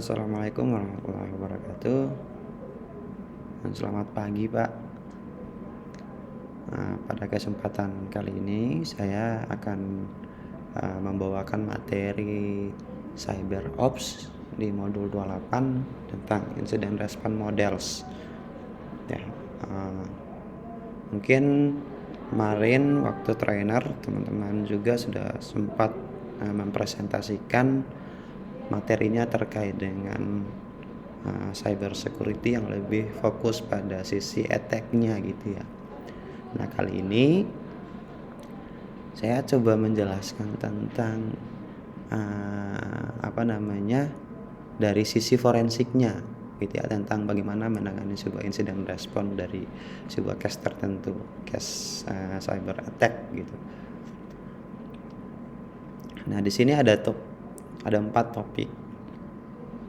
Assalamualaikum warahmatullahi wabarakatuh. Selamat pagi, Pak. Pada kesempatan kali ini saya akan membawakan materi Cyber Ops di modul 28 tentang Incident Response Models. Ya, mungkin kemarin waktu trainer teman-teman juga sudah sempat mempresentasikan materinya terkait dengan cyber security yang lebih fokus pada sisi attack-nya gitu ya. Nah, kali ini saya coba menjelaskan tentang dari sisi forensiknya gitu ya, tentang bagaimana menangani sebuah insiden respon dari sebuah case tertentu, case cyber attack gitu. Nah, di sini ada 4 topik.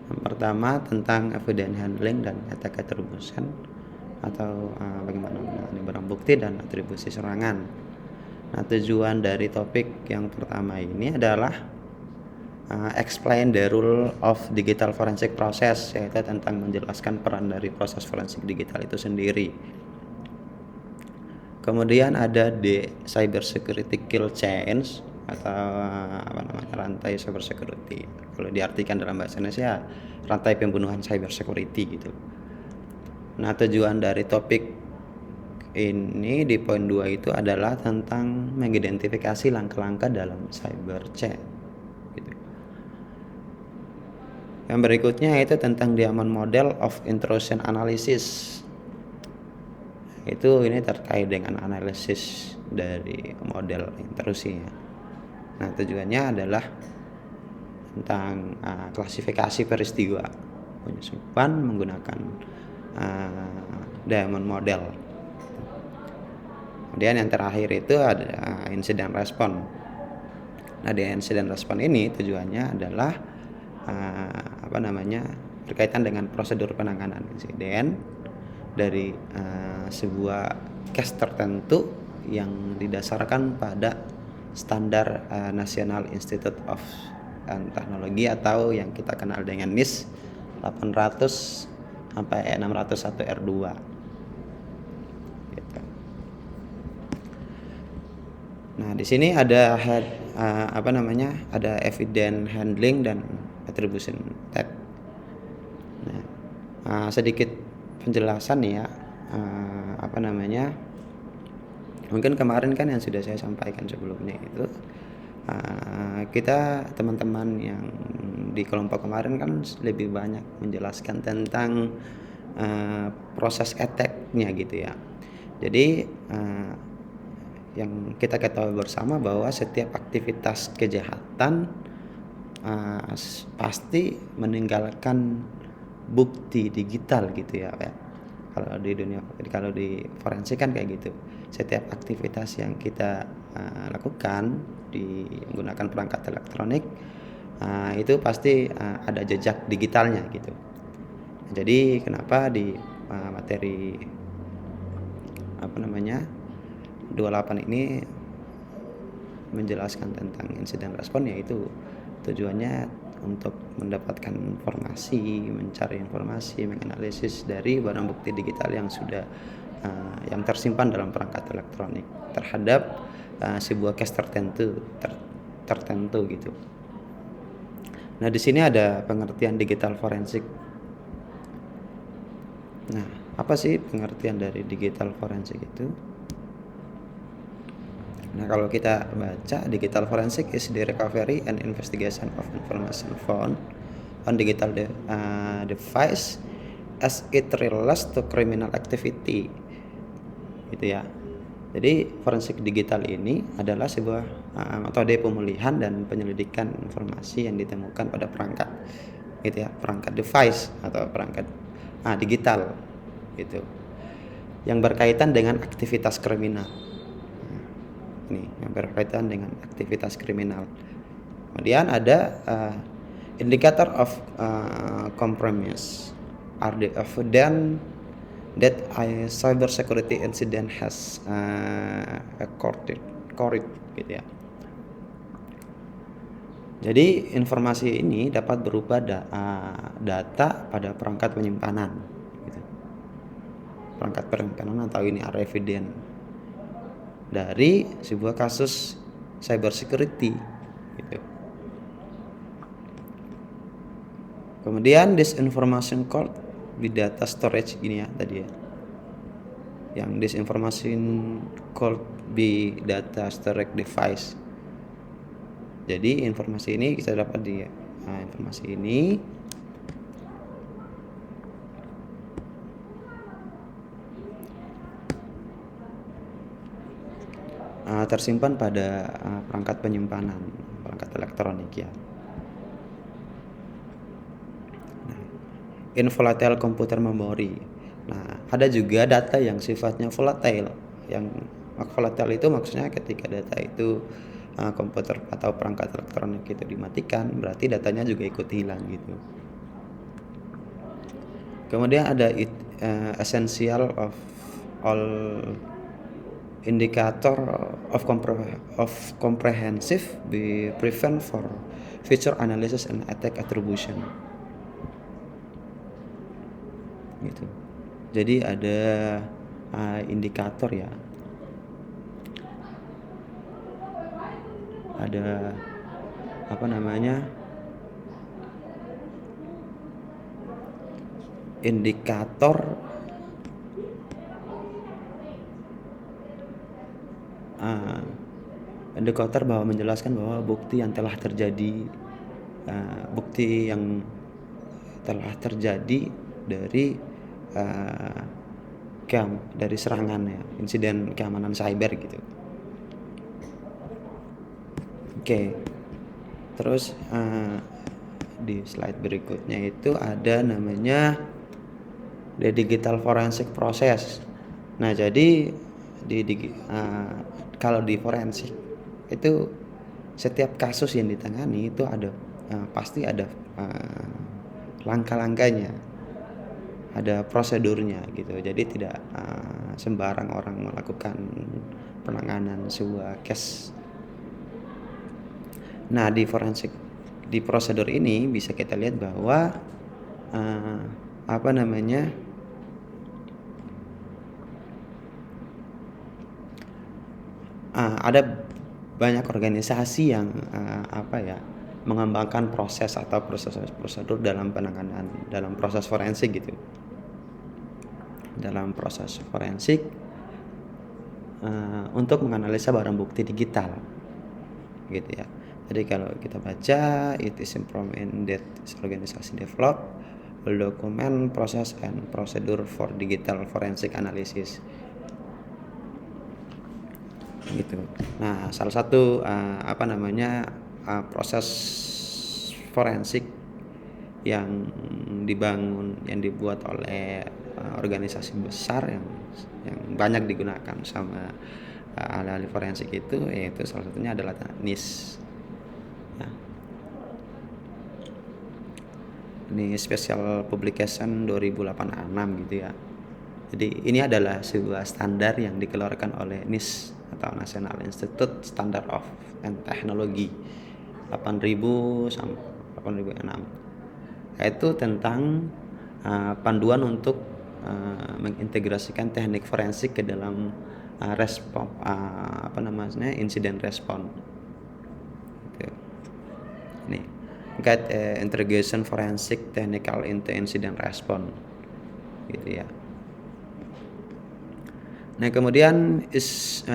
Yang pertama tentang evidence handling dan attack attribution atau bagaimana menangani barang bukti dan atribusi serangan. Nah, tujuan dari topik yang pertama ini adalah explain the rule of digital forensic process, yaitu tentang menjelaskan peran dari proses forensik digital itu sendiri. Kemudian ada the cyber security kill chains atau rantai cyber security. Kalau diartikan dalam bahasa Indonesia, rantai pembunuhan cyber security gitu. Nah, tujuan dari topik ini di poin 2 itu adalah tentang mengidentifikasi langkah-langkah dalam cyber check gitu. Yang berikutnya itu tentang Diamond Model of Intrusion Analysis. Itu ini terkait dengan analisis dari model intrusinya. Nah, tujuannya adalah tentang klasifikasi peristiwa penyusupan menggunakan Diamond Model. Kemudian yang terakhir itu ada incident response. Nah, di incident response ini tujuannya adalah berkaitan dengan prosedur penanganan insiden dari sebuah case tertentu yang didasarkan pada standar National Institute of Technology atau yang kita kenal dengan NIST 800 sampai 601 R2 gitu. Nah, di sini ada ada evidence handling dan attribution type. Nah, sedikit penjelasan ya, mungkin kemarin kan yang sudah saya sampaikan sebelumnya itu kita teman-teman yang di kelompok kemarin kan lebih banyak menjelaskan tentang proses attack-nya gitu ya. Jadi yang kita ketahui bersama bahwa setiap aktivitas kejahatan pasti meninggalkan bukti digital gitu ya, Pak. Kalau di forensik kan kayak gitu. Setiap aktivitas yang kita lakukan menggunakan perangkat elektronik itu pasti ada jejak digitalnya gitu. Jadi kenapa di materi 28 ini menjelaskan tentang insiden respon, yaitu tujuannya untuk mendapatkan informasi, mencari informasi, menganalisis dari barang bukti digital yang sudah yang tersimpan dalam perangkat elektronik terhadap sebuah case tertentu gitu. Nah, di sini ada pengertian digital forensik. Nah, apa sih pengertian dari digital forensik itu? Nah, kalau kita baca, digital forensic is the recovery and investigation of information found on digital device as it relates to criminal activity, gitu ya. Jadi forensik digital ini adalah sebuah metode pemulihan dan penyelidikan informasi yang ditemukan pada perangkat, gitu ya, perangkat device atau perangkat digital, gitu, yang berkaitan dengan aktivitas kriminal. Ini yang berkaitan dengan aktivitas kriminal. Kemudian ada indicator of compromise are the evidence that a cyber security incident has occurred gitu ya. Jadi informasi ini dapat berupa data pada perangkat penyimpanan, gitu. Perangkat penyimpanan atau ini are evidence dari sebuah kasus cyber security, gitu. Kemudian this information called di data storage ini ya tadi ya. Yang this information called be data storage device. Jadi informasi ini kita dapat di informasi ini tersimpan pada perangkat penyimpanan, perangkat elektronik ya. Volatile computer memory. Nah, ada juga data yang sifatnya volatile. Yang volatile itu maksudnya ketika data itu komputer atau perangkat elektronik itu dimatikan, berarti datanya juga ikut hilang gitu. Kemudian ada essential of all indicator of comprehensive be prevent for feature analysis and attack attribution. Gitu. Jadi ada indikator ya. Ada apa namanya? Indikator indikator bahwa menjelaskan bahwa bukti yang telah terjadi dari dari serangan ya, insiden keamanan cyber gitu. Oke. Terus di slide berikutnya itu ada namanya the digital forensic process. Nah, jadi kalau di forensik itu setiap kasus yang ditangani itu ada pasti ada langkah-langkahnya, ada prosedurnya gitu. Jadi tidak sembarang orang melakukan penanganan sebuah case. Nah, di forensik di prosedur ini bisa kita lihat bahwa ada banyak organisasi yang mengembangkan proses atau prosedur dalam penanganan dalam proses forensik gitu. Dalam proses forensik untuk menganalisa barang bukti digital gitu ya. Jadi kalau kita baca it is improvement that organisasi develop will document process and procedure for digital forensic analysis gitu. Nah, salah satu proses forensik yang dibuat oleh organisasi besar yang banyak digunakan sama ahli forensik itu, yaitu salah satunya adalah NIST. Nah, ini special publication 2086 gitu ya. Jadi ini adalah sebuah standar yang dikeluarkan oleh NIST atau National Institute Standard of and Technology 8000 sampai 8006. Yaitu tentang panduan untuk mengintegrasikan teknik forensik ke dalam insiden respon. Gitu. Nih, guide integration forensic technical into incident response gitu ya. Nah, kemudian is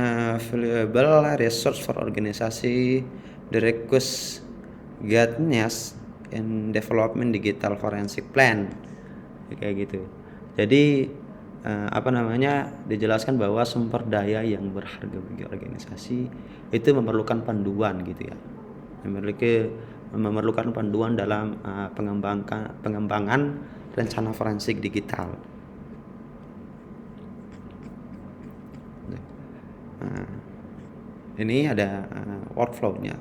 valuable resource for organisasi the request guidance in development digital forensic plan kayak gitu. Jadi dijelaskan bahwa sumber daya yang berharga bagi organisasi itu memerlukan panduan gitu ya. Memerlukan panduan dalam pengembangan rencana forensik digital. Ini ada workflow-nya,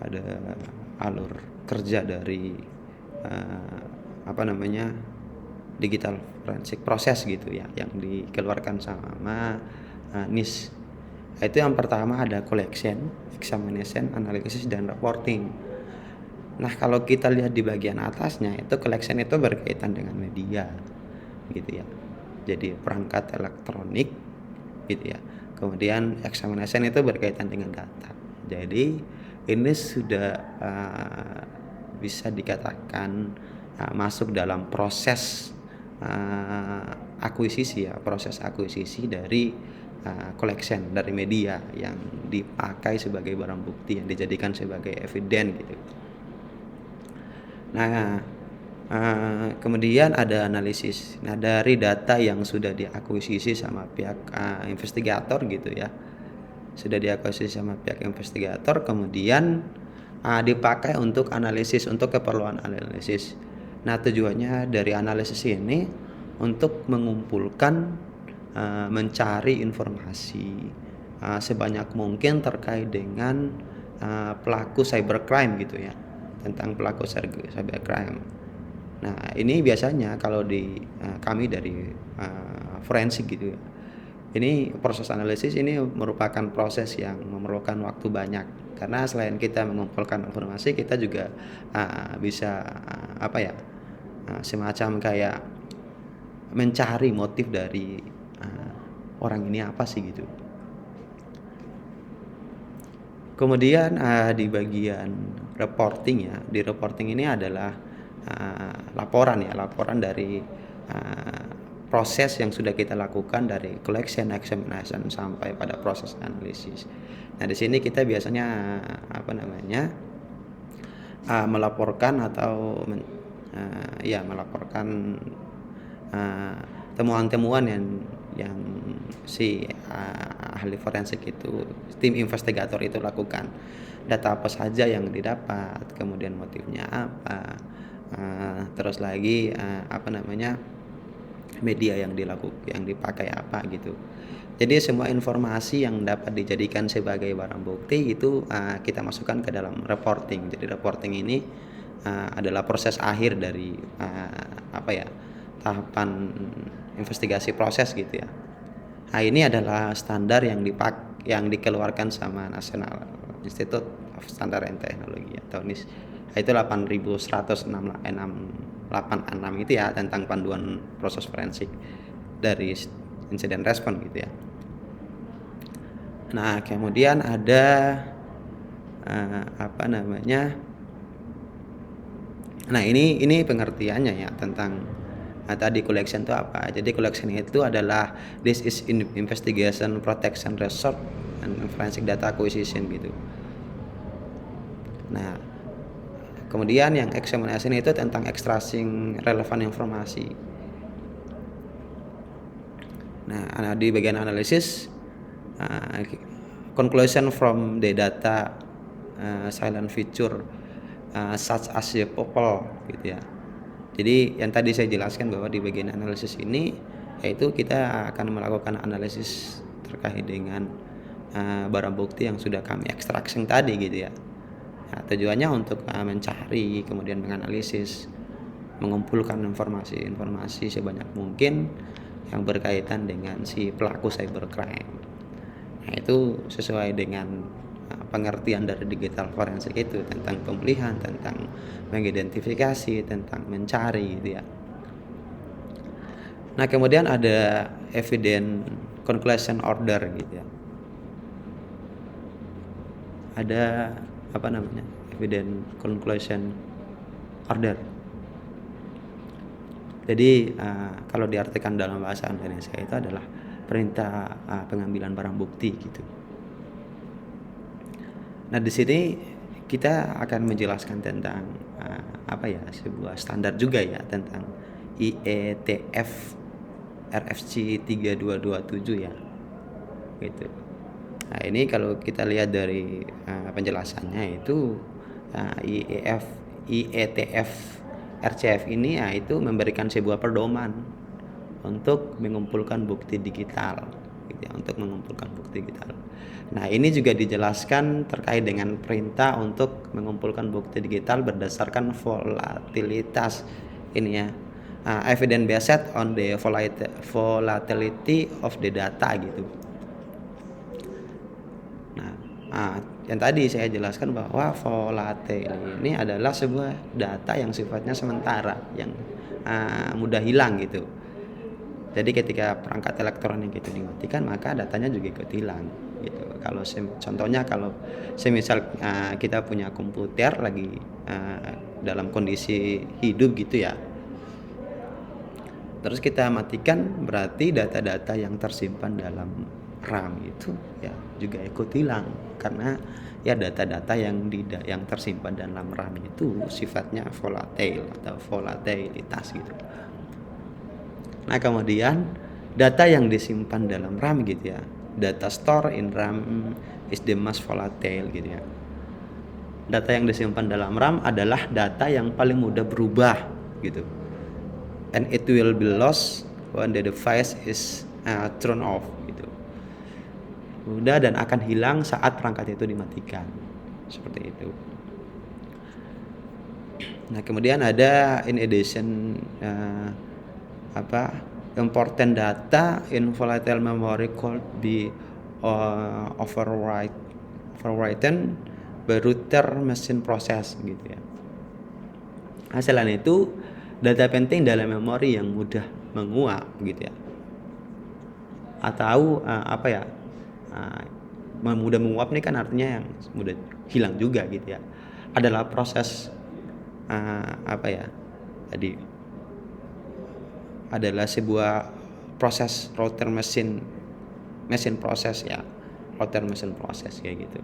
ada alur kerja dari digital forensic proses gitu ya, yang dikeluarkan sama NIST Itu yang pertama ada collection, examination, analysis, dan reporting. Nah, kalau kita lihat di bagian atasnya itu collection itu berkaitan dengan media gitu ya. Jadi perangkat elektronik gitu ya. Kemudian examination itu berkaitan dengan data. Jadi ini sudah bisa dikatakan masuk dalam proses akuisisi ya, proses akuisisi dari collection dari media yang dipakai sebagai barang bukti, yang dijadikan sebagai eviden gitu. Nah, kemudian ada analisis. Nah, dari data yang sudah diakuisisi sama pihak investigator gitu ya, sudah diakuisisi sama pihak investigator, kemudian dipakai untuk analisis, untuk keperluan analisis. Nah, tujuannya dari analisis ini untuk mengumpulkan, mencari informasi sebanyak mungkin terkait dengan pelaku cybercrime gitu ya, tentang pelaku cybercrime. Nah, ini biasanya kalau di kami dari forensik gitu ya. Ini proses analisis ini merupakan proses yang memerlukan waktu banyak, karena selain kita mengumpulkan informasi, kita juga bisa semacam kayak mencari motif dari orang ini apa sih gitu. Kemudian di bagian reporting ya, di reporting ini adalah laporan dari proses yang sudah kita lakukan dari collection, examination sampai pada proses analisis. Nah, di sini kita biasanya melaporkan atau melaporkan temuan-temuan yang si ahli forensik itu, tim investigator itu lakukan. Data apa saja yang didapat, kemudian motifnya apa, terus lagi media yang dipakai apa gitu. Jadi semua informasi yang dapat dijadikan sebagai barang bukti itu kita masukkan ke dalam reporting. Jadi reporting ini adalah proses akhir dari tahapan investigasi proses gitu ya. Nah, ini adalah standar yang dikeluarkan sama National Institute of Standard and Technology atau NIST. Itu 8186 itu ya, tentang panduan proses forensik dari insiden respon gitu ya. Nah, kemudian ada Nah, ini pengertiannya ya tentang tadi collection itu apa. Jadi collection itu adalah this is investigation, protection, research, and forensic data acquisition gitu. Nah, kemudian yang examination itu tentang extracting relevant informasi. Nah, di bagian analisis, conclusion from the data, silent feature such as the people gitu ya. Jadi yang tadi saya jelaskan bahwa di bagian analisis ini yaitu kita akan melakukan analisis terkait dengan barang bukti yang sudah kami extraction tadi gitu ya. Nah, tujuannya untuk mencari, kemudian menganalisis, mengumpulkan informasi sebanyak mungkin yang berkaitan dengan si pelaku cybercrime. Nah, itu sesuai dengan pengertian dari digital forensik itu, tentang pemulihan, tentang mengidentifikasi, tentang mencari gitu ya. Nah, kemudian ada evidence conclusion order gitu ya. Ada evidence conclusion order. Jadi kalau diartikan dalam bahasa Indonesia itu adalah perintah pengambilan barang bukti gitu. Nah, di sini kita akan menjelaskan tentang sebuah standar juga ya, tentang IETF RFC 3227 ya. Gitu. Nah, ini kalau kita lihat dari penjelasannya itu IETF RCF ini itu memberikan sebuah pedoman untuk mengumpulkan bukti digital gitu ya, Nah, ini juga dijelaskan terkait dengan perintah untuk mengumpulkan bukti digital berdasarkan volatilitas ini ya, evidence based on the volatility of the data gitu. yang tadi saya jelaskan bahwa volatile ini adalah sebuah data yang sifatnya sementara, yang mudah hilang gitu. Jadi ketika perangkat elektronik itu dimatikan, maka datanya juga ikut hilang gitu. Kalau contohnya kalau semisal kita punya komputer lagi dalam kondisi hidup gitu ya, terus kita matikan, berarti data-data yang tersimpan dalam RAM itu ya juga ikut hilang, karena ya data-data yang tersimpan dalam RAM itu sifatnya volatile atau volatilitas gitu. Nah kemudian data yang disimpan dalam RAM gitu ya, data store in RAM is the most volatile gitu ya. Data yang disimpan dalam RAM adalah data yang paling mudah berubah gitu, and it will be lost when the device is turned off gitu. Mudah dan akan hilang saat perangkat itu dimatikan, seperti itu. Nah kemudian ada in addition important data in volatile memory could be overwritten by router machine process gitu ya. Nah, selain itu data penting dalam memori yang mudah menguap gitu ya, atau mudah menguap nih kan artinya yang mudah hilang juga gitu ya, adalah proses tadi adalah sebuah proses router machine proses ya, router machine proses kayak gitu.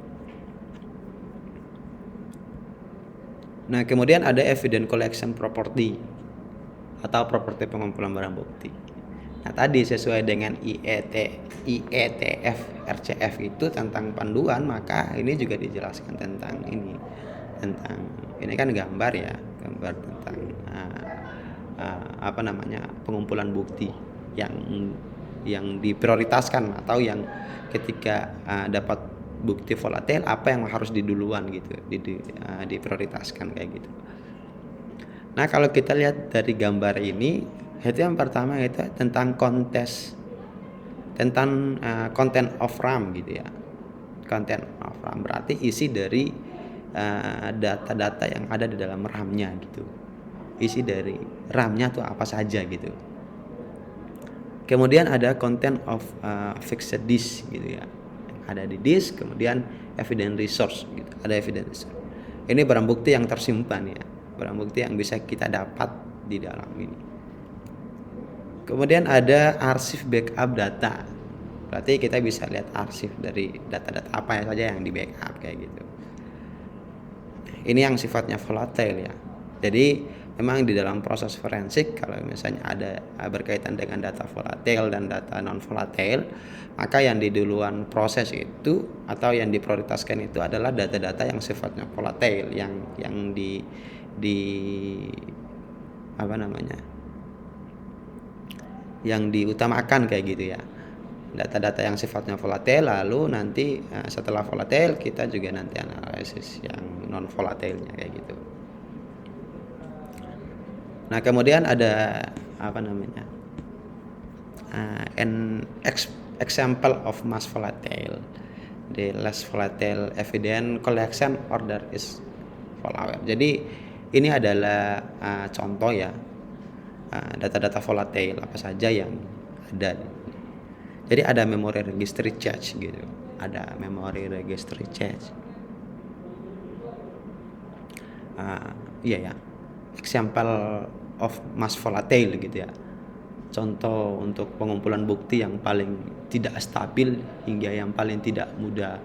Nah kemudian ada evidence collection property atau properti pengumpulan barang bukti. Nah tadi sesuai dengan IETF RCF itu tentang panduan, maka ini juga dijelaskan tentang ini kan gambar ya, gambar tentang pengumpulan bukti yang diprioritaskan, atau yang ketika dapat bukti volatil apa yang harus diduluan gitu, diprioritaskan kayak gitu. Nah kalau kita lihat dari gambar ini, itu yang pertama itu tentang content of RAM gitu ya. Content of RAM berarti isi dari data-data yang ada di dalam RAM-nya gitu. Isi dari RAM-nya tuh apa saja gitu. Kemudian ada content of fixed disk gitu ya, ada di disk. Kemudian evidence resource gitu, ada evidence resource. Ini barang bukti yang tersimpan ya, barang bukti yang bisa kita dapat di dalam ini. Kemudian ada arsip backup data, berarti kita bisa lihat arsip dari data-data apa saja yang di backup kayak gitu. Ini yang sifatnya volatile ya. Jadi memang di dalam proses forensik, kalau misalnya ada berkaitan dengan data volatile dan data non volatile, maka yang di duluan proses itu atau yang diprioritaskan itu adalah data-data yang sifatnya volatile, yang yang diutamakan kayak gitu ya. Data-data yang sifatnya volatile, lalu nanti setelah volatile kita juga nanti analisis yang non volatilnya kayak gitu. Nah kemudian ada an example of mass volatile, the less volatile evidence collection order is follower. Jadi ini adalah contoh ya, data-data volatile apa saja yang ada. Jadi ada memory registry charge gitu, ada memory registry charge. Example of mass volatile gitu ya. Contoh untuk pengumpulan bukti yang paling tidak stabil hingga yang paling tidak mudah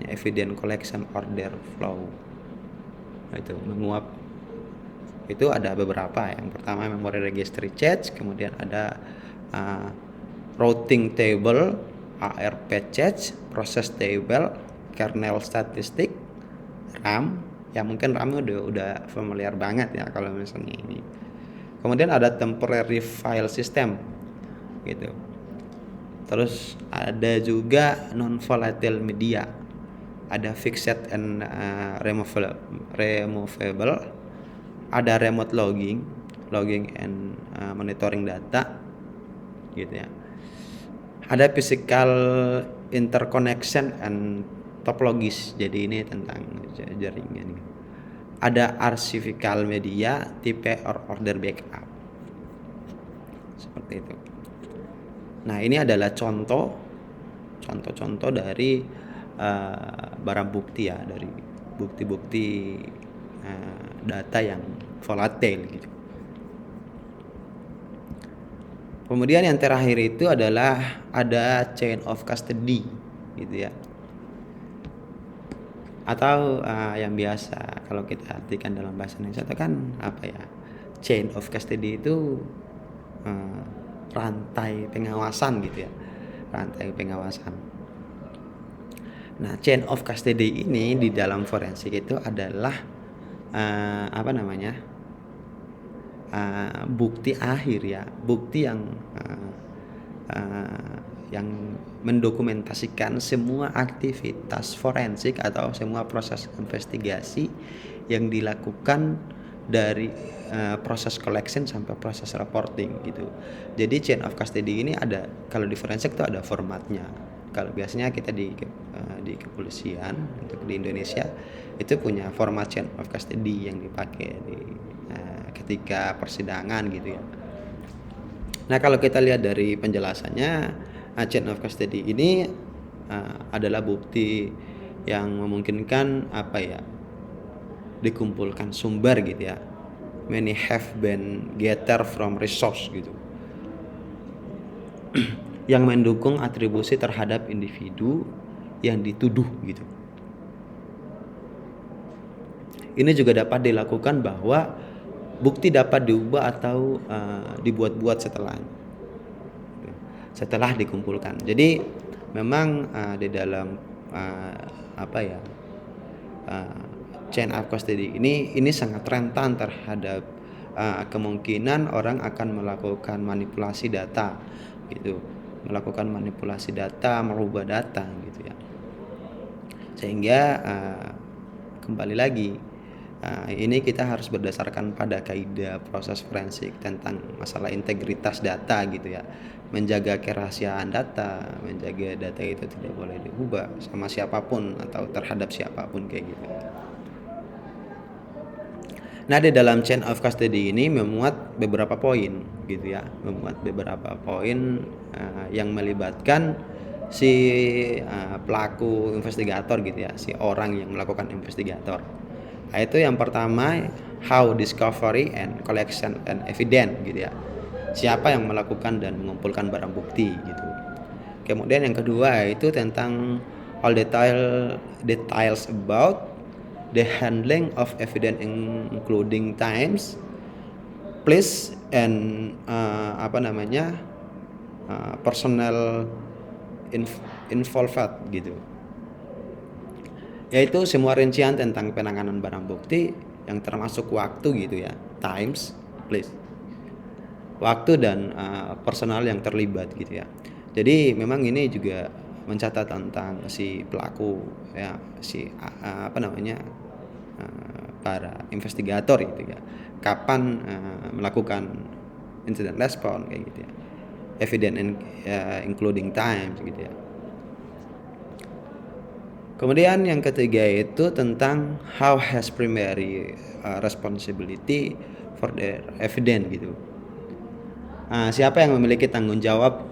evidence collection order flow. Itu menguap. Itu ada beberapa. Yang pertama memory registry charge, kemudian ada routing table, ARP charge, process table, kernel statistic, RAM. Ya mungkin RAM udah familiar banget ya kalau misalnya ini. Kemudian ada temporary file system gitu. Terus ada juga non volatile media, ada fixed and removable, ada remote logging and monitoring data gitu ya. Ada physical interconnection and topologis. Jadi ini tentang jaringan. Ada archival media, tipe order backup. Seperti itu. Nah, ini adalah contoh-contoh dari barang bukti ya, dari bukti-bukti data yang volatile gitu. Kemudian yang terakhir itu adalah ada chain of custody gitu ya. Atau yang biasa kalau kita artikan dalam bahasa Indonesia itu kan apa ya? Chain of custody itu rantai pengawasan gitu ya. Rantai pengawasan. Nah, chain of custody ini di dalam forensik itu adalah bukti akhir ya, bukti yang mendokumentasikan semua aktivitas forensik atau semua proses investigasi yang dilakukan dari proses collection sampai proses reporting gitu. Jadi chain of custody ini ada, kalau di forensik itu ada formatnya. Kalau biasanya kita di kepolisian untuk di Indonesia itu punya format chain of custody yang dipakai ketika persidangan gitu ya. Nah, kalau kita lihat dari penjelasannya, chain of custody ini adalah bukti yang memungkinkan dikumpulkan sumber gitu ya. Many have been gathered from resource gitu. Yang mendukung atribusi terhadap individu yang dituduh gitu. Ini juga dapat dilakukan bahwa bukti dapat diubah atau dibuat-buat setelah dikumpulkan. Jadi memang di dalam chain of custody ini sangat rentan terhadap kemungkinan orang akan melakukan manipulasi data gitu, merubah data gitu ya. Sehingga kembali lagi ini kita harus berdasarkan pada kaidah proses forensik tentang masalah integritas data gitu ya, menjaga kerahasiaan data, menjaga data itu tidak boleh diubah sama siapapun atau terhadap siapapun kayak gitu. Nah, di dalam chain of custody ini memuat beberapa poin gitu ya, yang melibatkan si pelaku investigator gitu ya, si orang yang melakukan investigator. Itu yang pertama, how discovery and collection and evidence gitu ya. Siapa yang melakukan dan mengumpulkan barang bukti gitu. Kemudian yang kedua itu tentang all details about the handling of evidence including times, place and personal involved gitu. Yaitu semua rincian tentang penanganan barang bukti yang termasuk waktu gitu ya, times, place, waktu dan personal yang terlibat gitu ya. Jadi memang ini juga mencatat tentang si pelaku ya, para investigator gitu ya, kapan melakukan incident response kayak gitu ya, evidence including time gitu ya. Kemudian yang ketiga itu tentang how has primary responsibility for the evidence gitu. Siapa yang memiliki tanggung jawab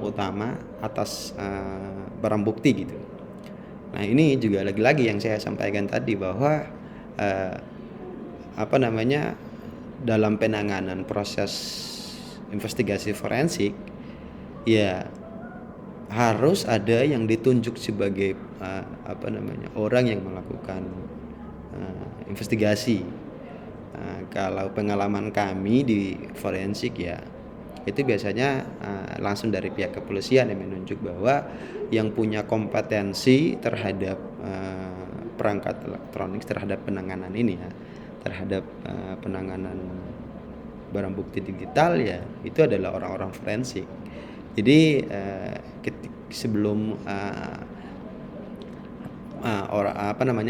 utama atas barang bukti gitu. Nah, ini juga lagi-lagi yang saya sampaikan tadi bahwa dalam penanganan proses investigasi forensik ya harus ada yang ditunjuk sebagai orang yang melakukan investigasi. Kalau pengalaman kami di forensik ya itu biasanya langsung dari pihak kepolisian yang menunjuk bahwa yang punya kompetensi terhadap perangkat elektronik, terhadap penanganan ini ya, terhadap penanganan barang bukti digital ya itu adalah orang-orang forensik. Jadi sebelum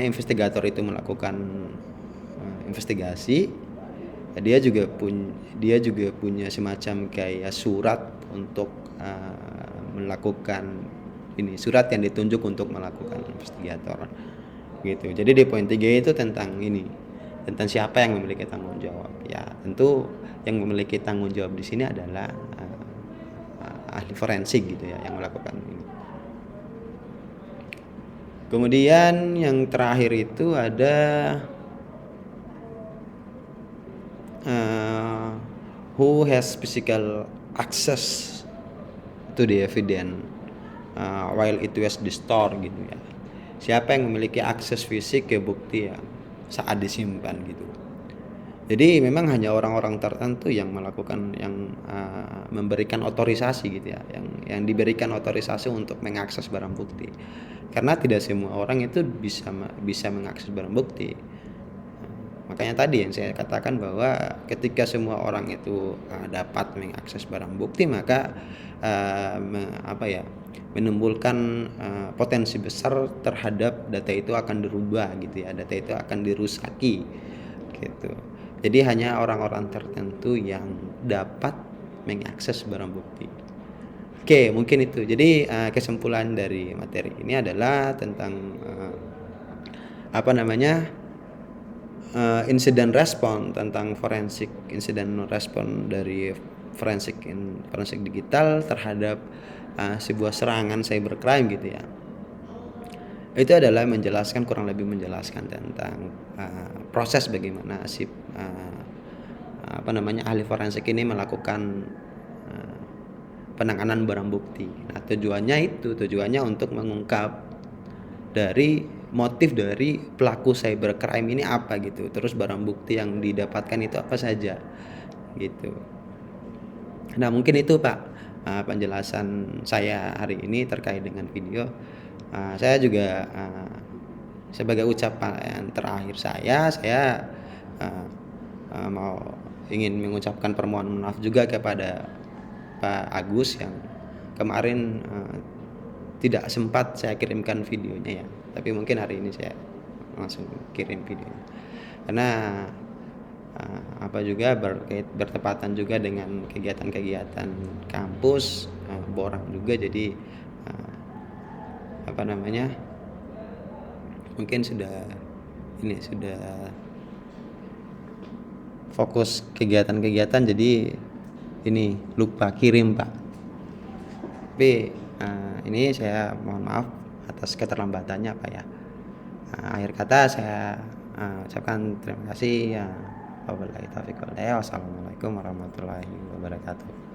investigator itu melakukan investigasi, dia juga punya semacam kayak surat untuk melakukan ini surat yang ditunjuk untuk melakukan investigator gitu. Jadi di poin 3 itu tentang ini, tentang siapa yang memiliki tanggung jawab. Ya tentu yang memiliki tanggung jawab di sini adalah ahli forensik gitu ya yang melakukan ini. Kemudian yang terakhir itu ada who has physical access to the evidence while it was stored gitu ya. Siapa yang memiliki akses fisik ke bukti ya saat disimpan gitu. Jadi memang hanya orang-orang tertentu yang melakukan yang memberikan otorisasi gitu ya, yang diberikan otorisasi untuk mengakses barang bukti. Karena tidak semua orang itu bisa mengakses barang bukti. Makanya tadi yang saya katakan bahwa ketika semua orang itu dapat mengakses barang bukti, maka menimbulkan potensi besar terhadap data itu akan dirubah gitu ya, data itu akan dirusaki gitu. Jadi hanya orang-orang tertentu yang dapat mengakses barang bukti. Oke, mungkin itu. Jadi kesimpulan dari materi ini adalah tentang incident response, tentang forensik incident response dari forensik digital terhadap sebuah serangan cybercrime gitu ya. Itu adalah kurang lebih menjelaskan tentang proses bagaimana si ahli forensik ini melakukan penanganan barang bukti. Nah, tujuannya untuk mengungkap dari motif dari pelaku cybercrime ini apa gitu. Terus barang bukti yang didapatkan itu apa saja gitu. Nah, mungkin itu Pak penjelasan saya hari ini terkait dengan video. Saya juga sebagai ucapan terakhir saya mau ingin mengucapkan permohonan maaf juga kepada Pak Agus yang kemarin tidak sempat saya kirimkan videonya ya, tapi mungkin hari ini saya langsung kirim videonya karena bertepatan juga dengan kegiatan kampus borang juga, jadi mungkin sudah fokus kegiatan jadi ini lupa kirim Pak. Tapi ini saya mohon maaf atas keterlambatannya Pak ya. Akhir kata saya ucapkan terima kasih ya. Wabillahi taufiq wal hidayah. Wassalamualaikum warahmatullahi wabarakatuh.